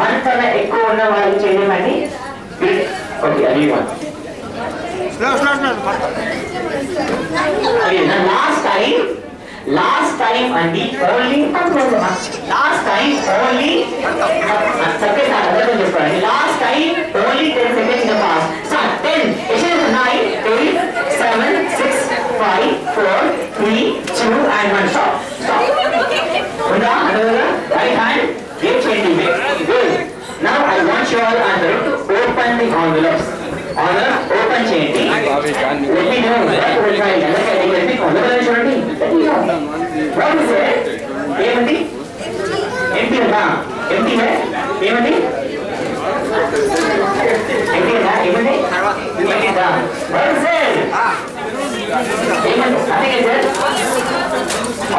1 కన్నా ఎక్కువ ఉన్న వాళ్ళు చేయమండి. ఓకే అది 1. Okay, the last time and the only last time only last time only 10 seconds in the past. Start 10. It is 9, 8, 7, 6, 5, 4, 3, 2 and 1. Stop. Right hand. Get 20. Good. Now I want you all to open the envelopes. Open చేయండి. Let me know what will try. Let me చూడండి. What is it? ఏమండి? empty ఉందా? empty है? ఏమండి? empty ఉందా? ఏమండి? empty ఉందా? What is it? ఏమండి? nothing is it?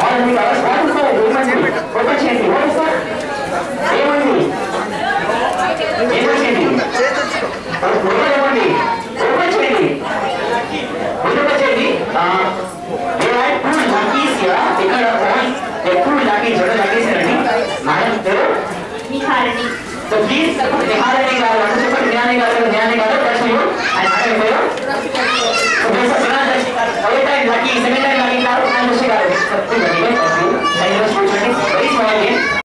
all of the others what is it? ఏమండి? open చేయండి. What is it? ఏమండి? ఏమండి? ఓపెన్ చేయండి. ఇక్కడ 2 లక్కీస్ రండి. మేడం పేరు నిహారిణి. సో ప్లీజ్ నిహారిణి గారు అంటే చెప్పండి. జ్ఞాని గారు ప్రశ్నలు అండ్ మేడం పేరు